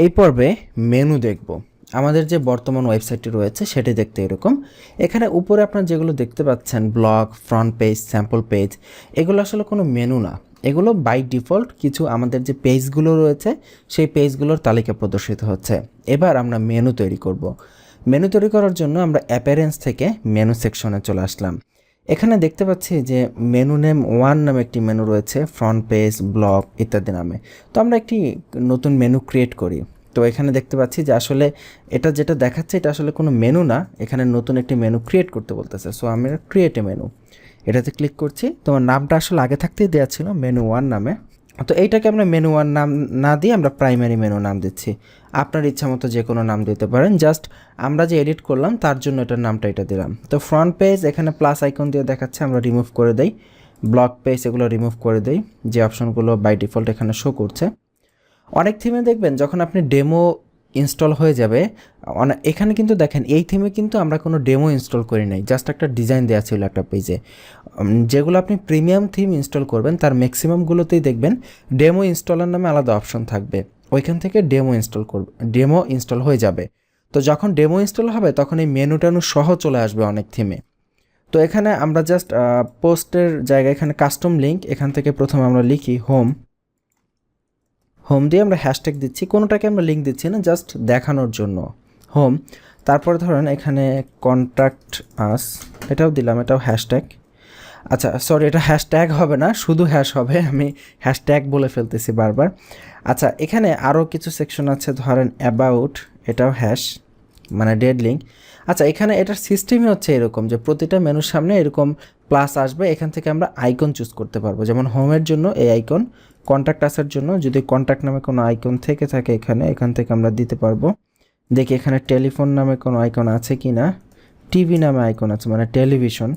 এই পর্বে মেনু দেখব। আমাদের যে বর্তমান ওয়েবসাইটটি রয়েছে সেটি দেখতে এরকম। এখানে উপরে আপনারা যেগুলো দেখতে পাচ্ছেন blog, front page, sample page, এগুলো আসলে কোনো মেনু না। এগুলো বাই ডিফল্ট কিছু আমাদের যে পেজগুলো রয়েছে সেই পেজগুলোর তালিকা প্রদর্শিত হচ্ছে। এবার আমরা মেনু তৈরি করব। মেনু তৈরি করার জন্য আমরা অ্যাপিয়ারেন্স থেকে মেনু সেকশনে চলে আসলাম। এখানে দেখতে পাচ্ছি যে মেনু নেম 1 নামে একটি মেনু রয়েছে, ফ্রন্ট পেজ, ব্লগ ইত্যাদি নামে। তো আমরা একটি নতুন মেনু ক্রিয়েট করি। তো এখানে দেখতে পাচ্ছি যে আসলে এটা যেটা দেখাচ্ছে এটা আসলে কোনো মেনু না, এখানে নতুন একটি মেনু ক্রিয়েট করতে বলতেছে। সো আমরা ক্রিয়েট এ মেনু এটাতে ক্লিক করছি। তোমার নামটা আসলে আগে থাকতেই দেওয়া ছিল মেনু 1 নামে। তো এইটাকে আমরা মেনু 1 নাম না দিয়ে আমরা প্রাইমারি মেনু নাম দিচ্ছি। আপনার ইচ্ছা মতো যে কোনো নাম দিতে পারেন, জাস্ট আমরা যে এডিট করলাম তার জন্য এটার নামটা এটা দিলাম। তো ফ্রন্ট পেজ এখানে প্লাস আইকন দিয়ে দেখাচ্ছে, আমরা রিমুভ করে দেই। ব্লগ পেজ এগুলো রিমুভ করে দেই, যে অপশনগুলো বাই ডিফল্ট এখানে শো করছে। অনেক থিমে দেখবেন যখন আপনি ডেমো ইনস্টল হয়ে যাবে, এখানে কিন্তু দেখেন এই থিমে কিন্তু আমরা কোনো ডেমো ইনস্টল করি নাই, জাস্ট একটা ডিজাইন দেওয়া ছিল একটা পেজে। যেগুলো আপনি প্রিমিয়াম থিম ইনস্টল করবেন তার ম্যাক্সিমামগুলোতেই দেখবেন ডেমো ইনস্টলার নামে আলাদা অপশন থাকবে, ওইখান থেকে ডেমো ইনস্টল হয়ে যাবে। তো যখন ডেমো ইনস্টল হবে তখন এই মেনু টেনু সহ চলে আসবে অনেক থিমে। তো এখানে আমরা জাস্ট পোস্টের জায়গায় এখানে কাস্টম লিঙ্ক, এখান থেকে প্রথমে আমরা লিখি হোম দিয়ে আমরা হ্যাশট্যাগ দিচ্ছি, কোনোটাকে আমরা লিঙ্ক দিচ্ছি না, জাস্ট দেখানোর জন্য হোম। তারপরে ধরেন এখানে কন্ট্যাক্ট আস এটাও দিলাম, এটাও হ্যাশট্যাগ। আচ্ছা সরি, এটা হ্যাশট্যাগ হবে না, শুধু হ্যাশ হবে, আমি হ্যাশট্যাগ বলে ফেলতেছি বারবার। আচ্ছা এখানে আরও কিছু সেকশন আছে, ধরেন অ্যাবাউট, এটাও হ্যাশ মানে ডেড লিঙ্ক। আচ্ছা এখানে এটার সিস্টেমই হচ্ছে এরকম যে প্রতিটা মেনুর সামনে এরকম প্লাস আসবে, এখান থেকে আমরা আইকন চুজ করতে পারবো। যেমন হোমের জন্য এই আইকন, কন্ট্যাক্ট আসার জন্য যদি কন্ট্যাক্ট নামে কোনো আইকন থেকে থাকে এখান থেকে আমরা দিতে পারবো। দেখি এখানে টেলিফোন নামে কোনো আইকন আছে কি না, টিভি নামে আইকন আছে মানে টেলিভিশন।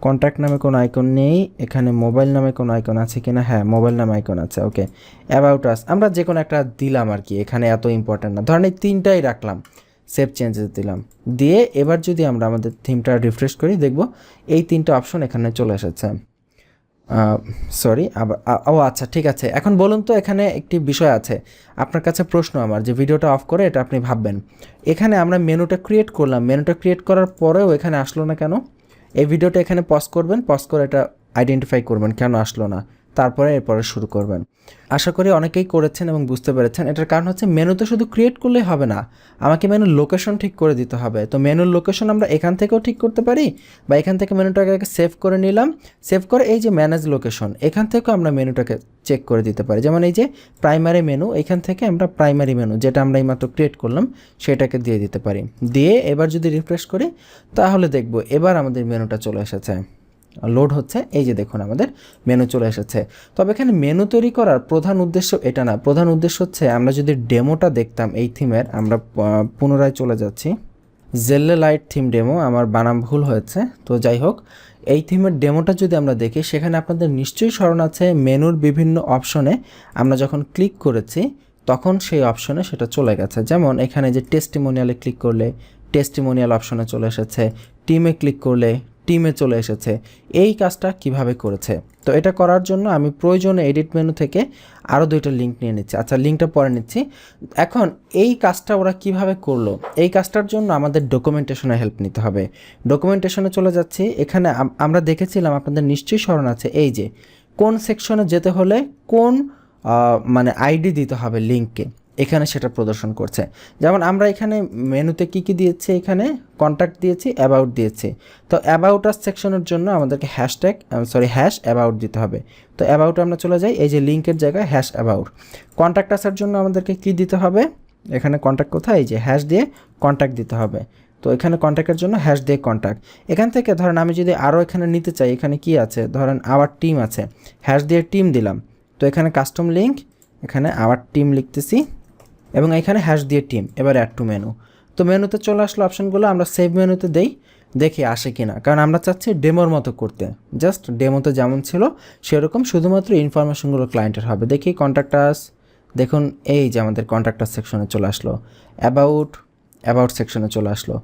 কন্ট্যাক্ট নামে কোনো আইকন নেই, এখানে মোবাইল নামে কোনো আইকন আছে কি না, হ্যাঁ মোবাইল নামে আইকন আছে। ওকে, অ্যাবাউট আস আমরা যে কোনো একটা দিলাম আর কি, এখানে এত ইম্পর্ট্যান্ট না, ধরেন এই তিনটাই রাখলাম, সেভ চেঞ্জেস দিলাম দিয়ে এবার যদি আমরা আমাদের থিমটা রিফ্রেশ করি দেখব এই তিনটা অপশন এখানে চলে এসেছে। সরি আবার আচ্ছা ঠিক আছে, এখন বলুন তো এখানে একটি বিষয় আছে, আপনার কাছে প্রশ্ন আমার, যে ভিডিওটা অফ করে এটা আপনি ভাববেন, এখানে আমরা মেনুটা ক্রিয়েট করলাম, মেনুটা ক্রিয়েট করার পরেও এখানে আসলো না কেন? এই ভিডিওটা এখানে পজ করবেন, পজ করে এটা আইডেন্টিফাই করবেন কেন আসলো না, তারপরে এরপরে শুরু করবেন। আশা করি অনেকেই করেছেন এবং বুঝতে পেরেছেন। এটার কারণ হচ্ছে মেনুতে শুধু ক্রিয়েট করলেই হবে না, আমাকে মেনুর লোকেশন ঠিক করে দিতে হবে। তো মেনুর লোকেশন আমরা এখান থেকেও ঠিক করতে পারি, বা এখান থেকে মেনুটাকে সেভ করে নিলাম, সেভ করে এই যে ম্যানেজ লোকেশন এখান থেকেও আমরা মেনুটাকে চেক করে দিতে পারি। যেমন এই যে প্রাইমারি মেনু, এখান থেকে আমরা প্রাইমারি মেনু যেটা আমরা এইমাত্র ক্রিয়েট করলাম সেটাকে দিয়ে দিতে পারি। দিয়ে এবার যদি রিফ্রেশ করি তাহলে দেখব এবার আমাদের মেনুটা চলে এসেছে, লোড হচ্ছে, এই যে দেখুন আমাদের মেনু চলে এসেছে। তবে এখানে মেনু তৈরি করার প্রধান উদ্দেশ্য এটা না, প্রধান উদ্দেশ্য হচ্ছে আমরা যদি ডেমোটা দেখতাম এই থিমের, আমরা পুনরায় চলে যাচ্ছি, জেলে লাইট থিম ডেমো, আমার বানাম ভুল হয়েছে, তো যাই হোক এই থিমের ডেমোটা যদি আমরা দেখি সেখানে আপনাদের নিশ্চয়ই স্মরণ আছে মেনুর বিভিন্ন অপশনে আমরা যখন ক্লিক করেছি তখন সেই অপশনে সেটা চলে গেছে। যেমন এখানে যে টেস্টিমোনিয়ালে ক্লিক করলে টেস্টিমোনিয়াল অপশনে চলে এসেছে, টিমে ক্লিক করলে টিমে চলে এসেছে। এই কাজটা কিভাবে করেছে? তো এটা করার জন্য আমি প্রয়োজনে এডিট মেনু থেকে আরও দুইটা লিঙ্ক নিয়ে নিচ্ছি। আচ্ছা লিঙ্কটা পরে নিচ্ছি। এখন এই কাজটা ওরা কিভাবে করলো, এই কাজটার জন্য আমাদের ডকুমেন্টেশনে হেল্প নিতে হবে। ডকুমেন্টেশনে চলে যাচ্ছি, এখানে আমরা দেখেছিলাম, আপনাদের নিশ্চয়ই স্মরণ আছে, এই যে কোন সেকশনে যেতে হলে কোন মানে আইডি দিতে হবে লিঙ্ককে, এখানে সেটা প্রদর্শন করছে। যেমন আমরা এখানে মেনুতে কি দিয়েছি, এখানে কন্ট্যাক্ট দিয়েছি, অ্যাবাউট দিয়েছি। তো অ্যাবাউট আস সেকশনের জন্য আমাদেরকে হ্যাশ অ্যাবাউট দিতে হবে। তো অ্যাবাউট আমরা চলে যাই, এই যে লিঙ্কের জায়গায় হ্যাশ অ্যাবাউট। কন্ট্যাক্ট আসার জন্য আমাদেরকে কি দিতে হবে, এখানে কন্ট্যাক্ট কোথায়, এই যে হ্যাশ দিয়ে কন্ট্যাক্ট দিতে হবে। তো এখানে কন্ট্যাক্টের জন্য হ্যাশ দিয়ে কন্ট্যাক্ট। এখান থেকে ধরেন আমি যদি আরও এখানে নিতে চাই, এখানে কি আছে, ধরেন আওয়ার টিম আছে, হ্যাশ দিয়ে টিম দিলাম। তো এখানে কাস্টম লিঙ্ক, এখানে আওয়ার টিম লিখতেছি এবং এখানে হ্যাশ দিয়ে টিম, এবার অ্যাড টু মেনু। তো মেনুতে চলে আসলো অপশানগুলো, আমরা সেভ মেনুতে দেই, দেখি আসে কি না, কারণ আমরা চাচ্ছি ডেমোর মতো করতে, জাস্ট ডেমোতে যেমন ছিল সেরকম, শুধুমাত্র ইনফরমেশনগুলো ক্লায়েন্টের হবে। দেখি কন্ট্যাক্ট আস, দেখুন এই যে আমাদের কন্ট্যাক্ট আস সেকশনে চলে আসলো, অ্যাবাউট সেকশনে চলে আসলো।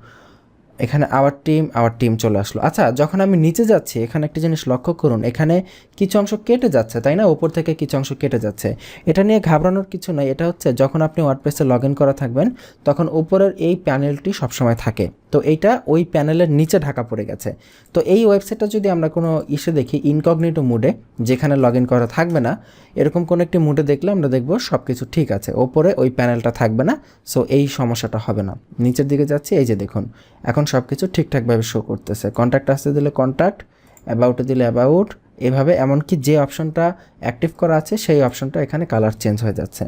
এখানে আওয়ার টিম চলে আসলো। আচ্ছা, যখন আমি নিচে যাচ্ছি এখানে একটা জিনিস লক্ষ্য করুন, এখানে কিছু অংশ কেটে যাচ্ছে, তাই না? উপর থেকে কিছু অংশ কেটে যাচ্ছে। এটা নিয়ে ঘাবড়ানোর কিছু নাই। এটা হচ্ছে যখন আপনি ওয়ার্ডপ্রেসে লগ ইন করা থাকবেন তখন উপরের এই প্যানেলটি সবসময় থাকে, তো এইটা ওই প্যানেলের নিচে ঢাকা পড়ে গেছে। তো এই ওয়েবসাইটটা যদি আমরা কোনো ইস্যু দেখি ইনকগনিটো মুডে, যেখানে লগ ইন করা থাকবে না, এরকম কোনো একটি মুডে দেখলে আমরা দেখব সব কিছু ঠিক আছে, ওপরে ওই প্যানেলটা থাকবে না, সো এই সমস্যাটা হবে না। নিচের দিকে যাচ্ছি, এই যে দেখুন এখন সব কিছু ঠিকঠাকভাবে শো করতেছে। কন্ট্যাক্ট আসতে দিলে কন্ট্যাক্ট, অ্যাবাউটে দিলে অ্যাবাউট, এভাবে এমনকি যে অপশনটা অ্যাক্টিভ করা আছে সেই অপশনটা এখানে কালার চেঞ্জ হয়ে যাচ্ছে।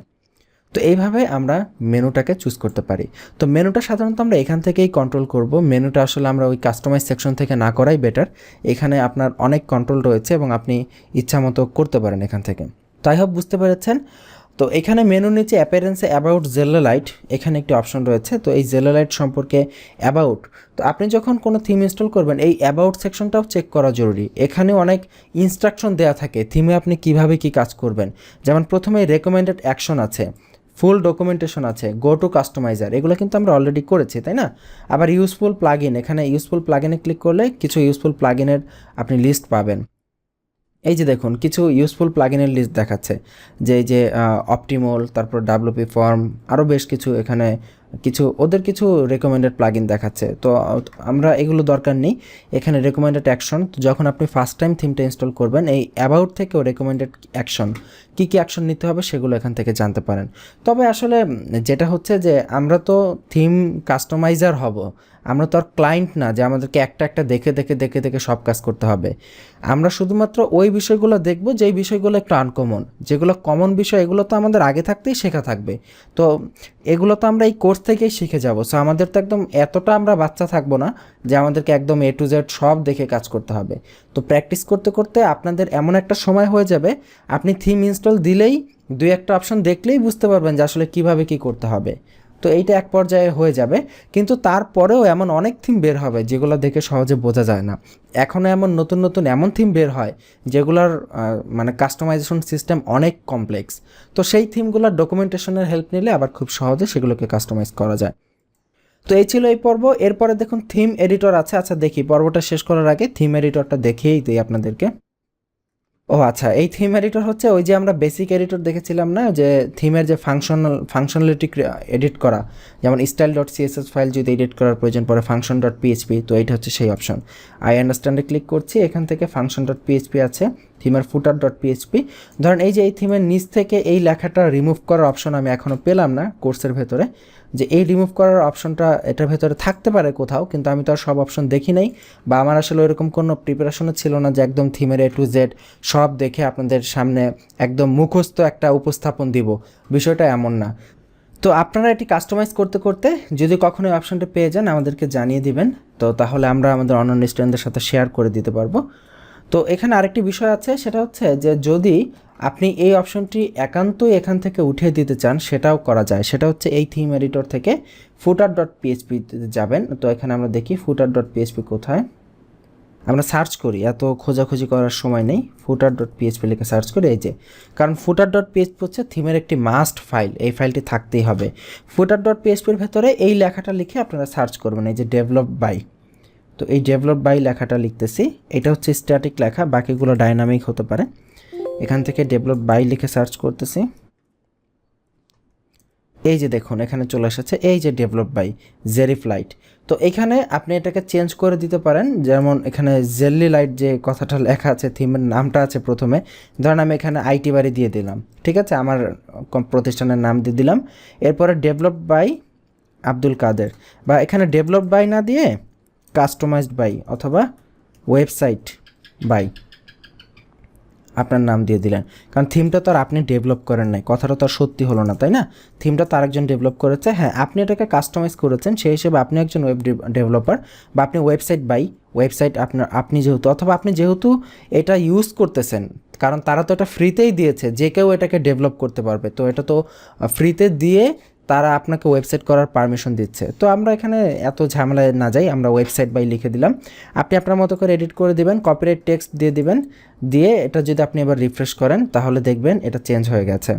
তো এইভাবে আমরা মেনুটাকে চুজ করতে পারি। তো মেনুটা সাধারণত আমরা এখান থেকেই কন্ট্রোল করব। মেনুটা আসলে আমরা ওই কাস্টমাইজ সেকশন থেকে না করাই বেটার। এখানে আপনার অনেক কন্ট্রোল রয়েছে এবং আপনি ইচ্ছা মতো করতে পারেন এখান থেকে। তাই হোক বুঝতে পেরেছেন। তো এখানে মেনুর নিচে অ্যাপিয়ারেন্সে অ্যাবাউট জেলোলাইট এখানে একটি অপশন রয়েছে। তো এই জেলোলাইট সম্পর্কে অ্যাবাউট, তো আপনি যখন কোনো থিম ইনস্টল করবেন এই অ্যাবাউট সেকশনটাও চেক করা জরুরি। এখানে অনেক ইনস্ট্রাকশন দেওয়া থাকে থিমে আপনি কিভাবে কি কাজ করবেন। যেমন প্রথমে রেকমেন্ডেড অ্যাকশন আছে, ফুল ডকুমেন্টেশন আছে, গো টু কাস্টমাইজার, এগুলো কিন্তু আমরা অলরেডি করেছি, তাই না? আবার ইউজফুল প্লাগইন, এখানে ইউজফুল প্লাগইনে ক্লিক করলে কিছু ইউজফুল প্লাগইনের আপনি লিস্ট পাবেন। এই যে দেখুন কিছু ইউজফুল প্লাগইনের লিস্ট দেখাচ্ছে, যে এই যে অপটিমল, তারপর ডাব্লিউপি ফর্ম, আরও বেশ কিছু এখানে কিছু ওদের কিছু রেকমেন্ডেড প্লাগইন দেখাচ্ছে। তো আমরা এগুলো দরকার নেই। এখানে রেকমেন্ডেড অ্যাকশন, যখন আপনি ফার্স্ট টাইম থিমটা ইনস্টল করবেন এই অ্যাবাউট থেকেও রেকমেন্ডেড অ্যাকশন কী কী অ্যাকশন নিতে হবে সেগুলো এখান থেকে জানতে পারেন। তবে আসলে যেটা হচ্ছে যে আমরা তো থিম কাস্টমাইজার হব, আমরা তো আর ক্লায়েন্ট না যে আমাদেরকে একটা একটা দেখে দেখে দেখে দেখে সব কাজ করতে হবে। আমরা শুধুমাত্র ওই বিষয়গুলো দেখব যেই বিষয়গুলো একটু আনকমন, যেগুলো কমন বিষয় এগুলো তো আমাদের আগে থাকতেই শেখা থাকবে। তো এগুলো তো আমরা এই কোর্স থেকেই শিখে যাব। সো আমাদের তো একদম এতটা আমরা বাচ্চা থাকবো না যে আমাদেরকে একদম এ টু জেড সব দেখে কাজ করতে হবে। তো প্র্যাকটিস করতে করতে আপনাদের এমন একটা সময় হয়ে যাবে আপনি থিম ইনস্টল দিলেই দুই একটা অপশন দেখলেই বুঝতে পারবেন যে আসলে কিভাবে কি করতে হবে। তো এইটা এক পর্যায়ে হয়ে যাবে, কিন্তু তারপরেও এমন অনেক থিম বের হবে যেগুলো দেখে সহজে বোঝা যায় না। এখনও এমন নতুন নতুন এমন থিম বের হয় যেগুলোর মানে কাস্টমাইজেশন সিস্টেম অনেক কমপ্লেক্স। তো সেই থিমগুলোর ডকুমেন্টেশনের হেল্প নিলে আবার খুব সহজে সেগুলোকে কাস্টমাইজ করা যায়। তো এই ছিল এই পর্ব। এরপরে দেখুন থিম এডিটর আছে। আচ্ছা দেখি পর্বটা শেষ করার আগে থিম এডিটরটা দেখিয়েই দিই আপনাদেরকে। ও আচ্ছা, এই থিম এডিটর হচ্ছে ওই যে আমরা বেসিক এডিটর দেখেছিলাম না, যে থিমের যে ফাংশনালিটি এডিট করা, যেমন স্টাইল ডট সিএসএস ফাইল যদি এডিট করার প্রয়োজন পড়ে ফাংশন ডট পিএইচপি, তো এইটা হচ্ছে সেই অপশন। আই আন্ডারস্ট্যান্ডে ক্লিক করছি, এখান থেকে ফাংশন ডট পিএইচপি আছে, থিমের ফুটার ডট পিএইচপি। ধরেন এই যে এই থিমের নিচ থেকে এই লেখাটা রিমুভ করার অপশন আমি এখনও পেলাম না কোর্সের ভেতরে, যে এই রিমুভ করার অপশনটা এটার ভেতরে থাকতে পারে কোথাও, কিন্তু আমি তো আর সব অপশন দেখি নাই, বা আমার আসলে এরকম কোনো প্রিপারেশনও ছিল না যে একদম থিমের এ টু জেড সব দেখে আপনাদের সামনে একদম মুখস্থ একটা উপস্থাপন দিব, বিষয়টা এমন না। তো আপনারা এটি কাস্টমাইজ করতে করতে যদি কখনো অপশনটা পেয়ে যান আমাদেরকে জানিয়ে দিবেন, তো তাহলে আমরা আমাদের অন্যান্য স্টুডেন্টদের সাথে শেয়ার করে দিতে পারবো। তো এখানে আরেকটি বিষয় আছে, সেটা হচ্ছে যে যদি আপনি এই অপশনটি একান্তই এখান থেকে উঠিয়ে দিতে চান সেটাও করা যায়। সেটা হচ্ছে এই থিম এডিটর থেকে ফুটার ডট পিএইচপিতে যাবেন। তো এখানে আমরা দেখি ফুটার ডট পিএইচপি কোথায়, আমরা সার্চ করি, এত খোঁজাখুঁজি করার সময় নেই, ফুটার ডট পিএইচপি লিখে সার্চ করি, এই যে, কারণ ফুটার ডট পিএইচপি হচ্ছে থিমের একটি মাস্ট ফাইল, এই ফাইলটি থাকতেই হবে। ফুটার ডট পিএইচপির ভেতরে এই লেখাটা লিখে আপনারা সার্চ করবেন, এই যে ডেভেলপ বাই। তো এই ডেভেলপ বাই লেখাটা লিখতেছি, এটা হচ্ছে স্ট্যাটিক লেখা, বাকিগুলো ডাইনামিক হতে পারে। এখান থেকে ডেভেলপ বাই লিখে সার্চ করতেছি, এই যে দেখুন এখানে চলে এসেছে, এই যে ডেভেলপ বাই জেরিফ লাইট। তো এখানে আপনি এটাকে চেঞ্জ করে দিতে পারেন, যেমন এখানে জেল্লি লাইট যে কথাটা লেখা আছে, থিমের নামটা আছে প্রথমে, ধরেন আমি এখানে আইটি বাড়ি দিয়ে দিলাম, ঠিক আছে, আমার প্রতিষ্ঠানের নাম দিয়ে দিলাম। এরপরে ডেভেলপ বাই আব্দুল কাদের, বা এখানে ডেভেলপ বাই না দিয়ে কাস্টমাইজড বাই অথবা ওয়েবসাইট বাই আপনার নাম দিয়ে দিলেন, কারণ থিমটা তো আর আপনি ডেভেলপ করেন নাই, কথাটা তো আর সত্যি হলো না, তাই না? থিমটা তো আরেকজন ডেভেলপ করেছে, হ্যাঁ আপনি এটাকে কাস্টমাইজ করেছেন, সেই হিসেবে আপনি একজন ওয়েব ডেভেলপার, বা আপনি ওয়েবসাইট বাই ওয়েবসাইট আপনি যেহেতু, অথবা আপনি যেহেতু এটা ইউজ করতেছেন, কারণ তারা তো এটা ফ্রিতেই দিয়েছে, যে কেউ এটাকে ডেভেলপ করতে পারবে, তো এটা তো ফ্রিতে দিয়ে তারা আপনাকে ওয়েবসাইট করার পারমিশন দিচ্ছে। তো আমরা এখানে এত ঝামেলায় না যাই, আমরা ওয়েবসাইট বাই লিখে দিলাম, আপনি আপনার মতো করে এডিট করে দিবেন, কপিরাইট টেক্সট দিয়ে দিবেন, দিয়ে এটা যদি আপনি এবার রিফ্রেশ করেন তাহলে দেখবেন এটা চেঞ্জ হয়ে গেছে।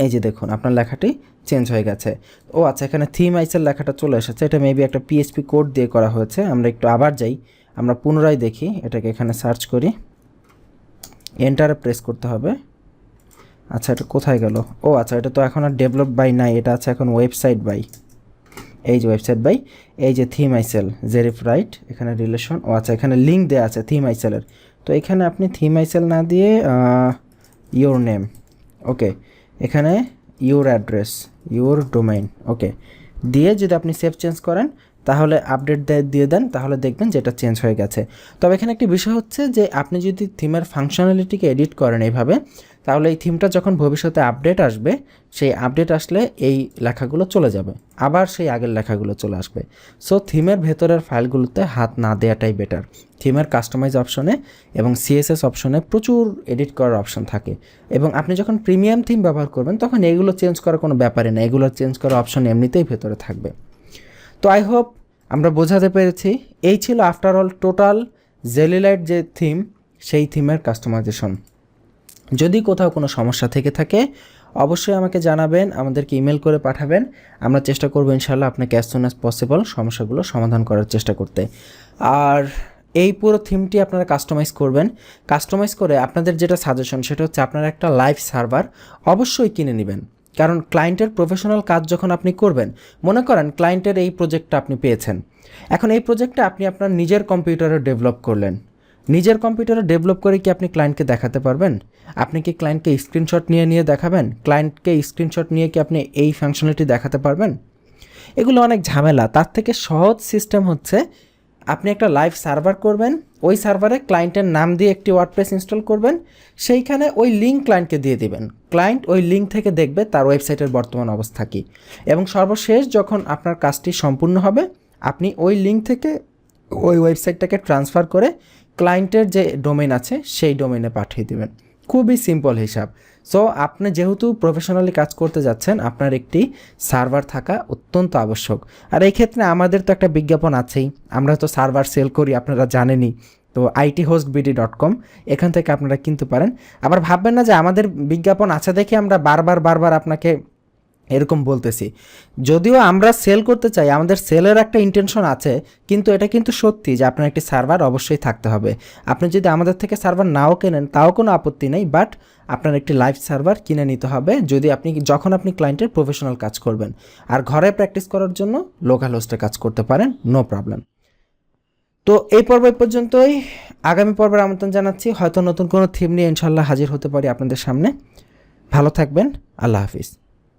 এই যে দেখুন আপনার লেখাটি চেঞ্জ হয়ে গেছে। ও আচ্ছা, এখানে থিম আইসের লেখাটা চলে এসেছে, এটা মেবি একটা পিএইচপি কোড দিয়ে করা হয়েছে। আমরা একটু আবার যাই, আমরা পুনরায় দেখি, এটাকে এখানে সার্চ করি, এন্টারে প্রেস করতে হবে। আচ্ছা এটা কোথায় গেল? ও আচ্ছা, এটা তো এখন আর ডেভেলপ বাই নাই, এটা আছে এখন ওয়েবসাইট বাই। এই যে ওয়েবসাইট বাই, এই যে থিম আইসেল জেরিফ রাইট, এখানে রিলেশন। ও আচ্ছা, এখানে লিঙ্ক দেওয়া আছে থিম আইসেলের। তো এখানে আপনি থিম আইসেল না দিয়ে ইওর নেম, ওকে, এখানে ইওর অ্যাড্রেস, ইওর ডোমেইন, ওকে দিয়ে যদি আপনি সেভ চেঞ্জ করেন, তাহলে আপডেট দিয়ে দেন, তাহলে দেখবেন যে এটা চেঞ্জ হয়ে গেছে। তবে এখানে একটি বিষয় হচ্ছে যে আপনি যদি থিমের ফাংশনালিটিকে এডিট করেন এইভাবে, তাহলে এই থিমটা যখন ভবিষ্যতে আপডেট আসবে, সেই আপডেট আসলে এই লেখাগুলো চলে যাবে, আবার সেই আগের লেখাগুলো চলে আসবে। সো থিমের ভেতরের ফাইলগুলোতে হাত না দেওয়াটাই বেটার। থিমের কাস্টমাইজ অপশনে এবং সিএসএস অপশনে প্রচুর এডিট করার অপশন থাকে, এবং আপনি যখন প্রিমিয়াম থিম ব্যবহার করবেন তখন এগুলো চেঞ্জ করার কোনো ব্যাপারই না, এগুলো চেঞ্জ করার অপশন এমনিতেই ভেতরে থাকবে। তো আই হোপ আমরা বোঝাতে পেরেছি। এই ছিল আফটার অল টোটাল জেলিলাইট যে থিম, সেই থিমের কাস্টমাইজেশন। যদি কোথাও কোনো সমস্যা থেকে থাকে অবশ্যই আমাকে জানাবেন, আমাদেরকে ইমেল করে পাঠাবেন, আমরা চেষ্টা করবো ইনশাল্লাহ আপনাকে অ্যাজ সুন অ্যাজ পসিবল সমস্যাগুলো সমাধান করার চেষ্টা করতে। আর এই পুরো থিমটি আপনারা কাস্টমাইজ করবেন, কাস্টমাইজ করে আপনাদের যেটা সাজেশন সেটা হচ্ছে আপনারা একটা লাইভ সার্ভার অবশ্যই কিনে নেবেন। কারণ ক্লায়েন্টের প্রফেশনাল কাজ যখন আপনি করবেন, মনে করেন ক্লায়েন্টের এই প্রজেক্টটা আপনি পেয়েছেন, এখন এই প্রজেক্টটা আপনি আপনার নিজের কম্পিউটারে ডেভেলপ করলেন, নিজের কম্পিউটারে ডেভেলপ করে কি আপনি ক্লায়েন্টকে দেখাতে পারবেন? আপনি কি ক্লায়েন্টকে স্ক্রিনশট নিয়ে দেখাবেন? ক্লায়েন্টকে স্ক্রিনশট নিয়ে কি আপনি এই ফাংশনালিটি দেখাতে পারবেন? এগুলো অনেক ঝামেলা। তার থেকে সহজ সিস্টেম হচ্ছে আপনি একটা লাইভ সার্ভার করবেন, ওই সার্ভারে ক্লায়েন্টের নাম দিয়ে একটি ওয়ার্ডপ্রেস ইনস্টল করবেন, সেইখানে ওই লিঙ্ক ক্লায়েন্টকে দিয়ে দিবেন, ক্লায়েন্ট ওই লিঙ্ক থেকে দেখবে তার ওয়েবসাইটের বর্তমান অবস্থা কী, এবং সর্বশেষ যখন আপনার কাজটি সম্পূর্ণ হবে আপনি ওই লিঙ্ক থেকে ওই ওয়েবসাইটটাকে ট্রান্সফার করে ক্লায়েন্টের যে ডোমেইন আছে সেই ডোমেইনে পাঠিয়ে দেবেন। খুবই সিম্পল হিসাব। সো আপনি যেহেতু প্রফেশনালি কাজ করতে যাচ্ছেন, আপনার একটি সার্ভার থাকা অত্যন্ত আবশ্যক। আর এই ক্ষেত্রে আমাদের তো একটা বিজ্ঞাপন আছেই, আমরা তো সার্ভার সেল করি আপনারা জানেনই। তো IThostBD.com, এখান থেকে আপনারা কিনতে পারেন। আবার ভাববেন না যে আমাদের বিজ্ঞাপন আছে দেখে আমরা বারবার আপনাকে এরকম বলতেছি। যদিও আমরা সেল করতে চাই, আমাদের সেলের একটা ইন্টেনশন আছে, কিন্তু এটা কিন্তু সত্যি যে আপনার একটি সার্ভার অবশ্যই থাকতে হবে। আপনি যদি আমাদের থেকে সার্ভার নাও কেনেন তাও কোনো আপত্তি নেই, বাট আপনার একটি লাইভ সার্ভার কিনে নিতে হবে যদি আপনি যখন আপনি ক্লায়েন্টের প্রফেশনাল কাজ করবেন। আর ঘরে প্র্যাকটিস করার জন্য লোকাল হোস্টে কাজ করতে পারেন, নো প্রবলেম। তো এই পর্ব পর্যন্তই, আগামী পর্বের আমন্ত্রণ জানাচ্ছি। হয়তো নতুন কোনো থিম নিয়ে ইনশাল্লাহ হাজির হতে পারি আপনাদের সামনে। ভালো থাকবেন, আল্লাহ হাফিজ।